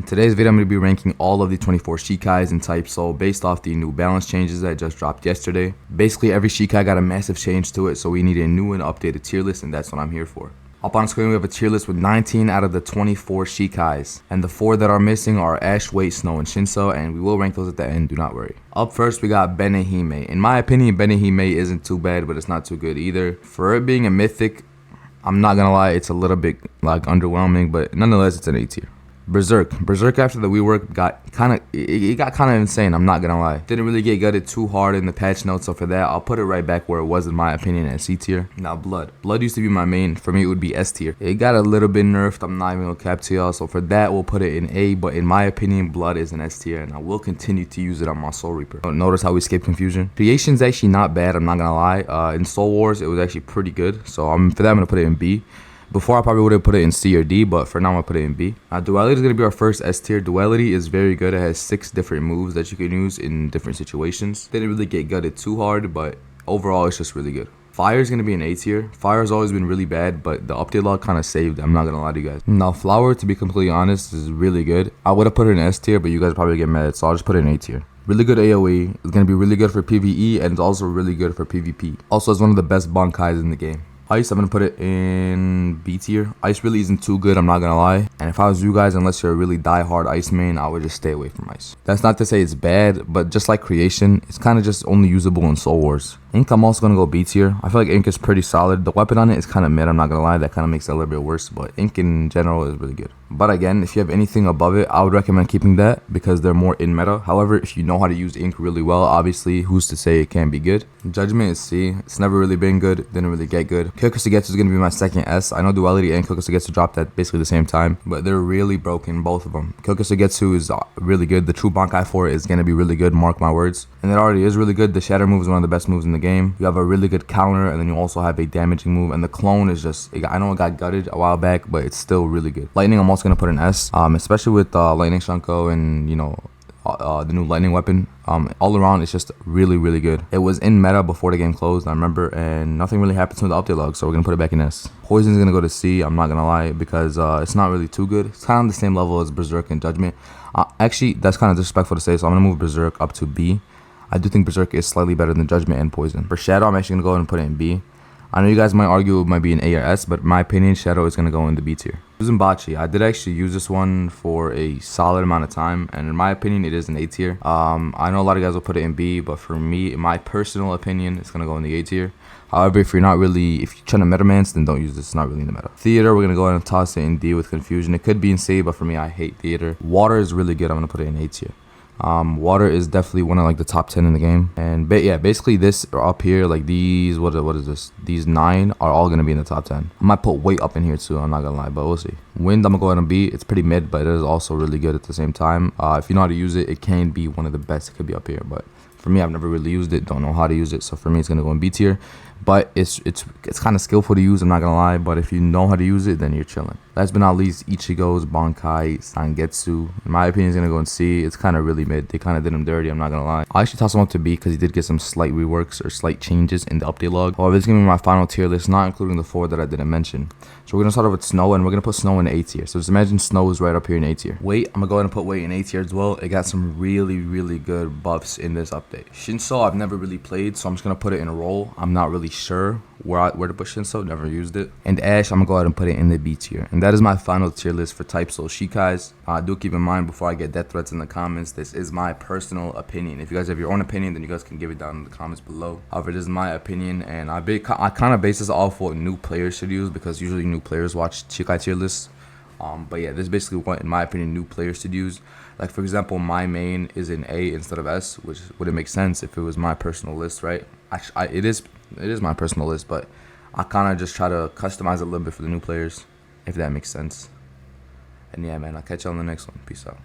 In today's video, I'm going to be ranking all of the 24 Shikais in Type Soul based off the new balance changes that just dropped yesterday. Basically, every Shikai got a massive change to it, so we need a new and updated tier list, and that's what I'm here for. Up on screen, we have a tier list with 19 out of the 24 Shikais, and the 4 that are missing are Ash, Wait, Snow, and Shinso, and we will rank those at the end, do not worry. Up first, we got Benehime. In my opinion, Benehime isn't too bad, but it's not too good either. For it being a mythic, I'm not gonna lie, it's a little bit like underwhelming, but nonetheless, it's an A tier. Berserk after the rework got kind of insane. I'm not gonna lie, didn't really get gutted too hard in the patch notes, so for that I'll put it right back where it was in my opinion at C tier. Now Blood used to be my main. For me it would be S tier. It got a little bit nerfed, I'm not even gonna cap to y'all, so for that we'll put it in A, but in my opinion Blood is an S tier and I will continue to use it on my Soul Reaper. Notice how we skip Confusion. Creation's actually not bad, I'm not gonna lie. In Soul Wars it was actually pretty good, so for that I'm gonna put it in B. Before I probably would have put it in C or D, but for now I'm going to put it in B. Duality is going to be our first S tier. Duality is very good. It has 6 different moves that you can use in different situations. Didn't really get gutted too hard, but overall it's just really good. Fire is going to be an A tier. Fire has always been really bad, but the update log kind of saved it. I'm not going to lie to you guys. Now Flower, to be completely honest, is really good. I would have put it in S tier, but you guys probably get mad, so I'll just put it in A tier. Really good AoE. It's going to be really good for PvE, and it's also really good for PvP. Also, it's one of the best Bankais in the game. Ice, I'm going to put it in B tier. Ice really isn't too good, I'm not going to lie. And if I was you guys, unless you're a really die-hard Ice main, I would just stay away from Ice. That's not to say it's bad, but just like Creation, it's kind of just only usable in Soul Wars. Ink, I'm also going to go B tier. I feel like Ink is pretty solid. The weapon on it is kind of mid, I'm not going to lie. That kind of makes it a little bit worse, but Ink in general is really good. But again, if you have anything above it, I would recommend keeping that because they're more in meta. However, if you know how to use Ink really well, obviously, who's to say it can't be good? Judgment is C. It's never really been good. Didn't really get good. Kyokusugetsu is going to be my second S. I know Duality and Kyokusugetsu dropped at basically the same time, but they're really broken, both of them. Kyokusugetsu is really good. The true Bankai for it is going to be really good, mark my words. And it already is really good. The Shatter move is one of the best moves in the game. You have a really good counter, and then you also have a damaging move. And the clone is just, I know it got gutted a while back, but it's still really good. Lightning, I'm also going to put an S, especially with Lightning Shanko and, you know, the new lightning weapon. All around it's just really good. It was in meta before the game closed, I remember, and nothing really happened to the update log, so we're gonna put it back in S. Poison is gonna go to C, I'm not gonna lie, because it's not really too good. It's kind of on the same level as Berserk and Judgment. Actually, that's kind of disrespectful to say, so I'm gonna move Berserk up to B. I do think Berserk is slightly better than Judgment and Poison. For Shadow, I'm actually gonna go ahead and put it in B. I know you guys might argue it might be an A or S, but in my opinion, Shadow is going to go in the B tier. Using Bachi, I did actually use this one for a solid amount of time, and in my opinion, it is an A tier. I know a lot of guys will put it in B, but for me, in my personal opinion, it's going to go in the A tier. However, if you're trying to meta-mance, then don't use this. It's not really in the meta. Theater, we're going to go ahead and toss it in D with Confusion. It could be in C, but for me, I hate Theater. Water is really good. I'm going to put it in A tier. Water is definitely one of like the top 10 in the game, and yeah, basically this up here, like these, what is this, these 9 are all gonna be in the top 10. I might put Weight up in here too, I'm not gonna lie, but we'll see. Wind, I'm gonna go ahead and B. It's pretty mid, but it is also really good at the same time. If you know how to use it, it can be one of the best. It could be up here, but for me, I've never really used it, don't know how to use it, so for me it's gonna go in B tier. But it's kind of skillful to use, I'm not gonna lie, but if you know how to use it, then you're chilling. Last but not least, Ichigo's Bankai Sangetsu. In my opinion, is gonna go in C. It's kind of really mid. They kind of did him dirty, I'm not gonna lie. I actually toss him up to B because he did get some slight reworks or slight changes in the update log. However, this is gonna be my final tier list, not including the 4 that I didn't mention. So we're gonna start off with Snow, and we're gonna put Snow in A tier. So just imagine Snow is right up here in A tier. Wait, I'm gonna go ahead and put Wait in A tier as well. It got some really good buffs in this update. Shinso, I've never really played, so I'm just gonna put it in a roll. I'm not really sure where to put Shinso, never used it. And Ash, I'm gonna go ahead and put it in the B tier. And that is my final tier list for Type Soul Shikais. Do keep in mind, before I get death threats in the comments, this is my personal opinion. If you guys have your own opinion, then you guys can give it down in the comments below. However, this is my opinion, and I kind of base this off what new players should use, because usually new players watch Shikai tier lists. But yeah, this is basically what, in my opinion, new players should use. Like, for example, my main is in A instead of S, which wouldn't make sense if it was my personal list, right? Actually, it is my personal list, but I kind of just try to customize it a little bit for the new players, if that makes sense. And yeah, man, I'll catch you on the next one. Peace out.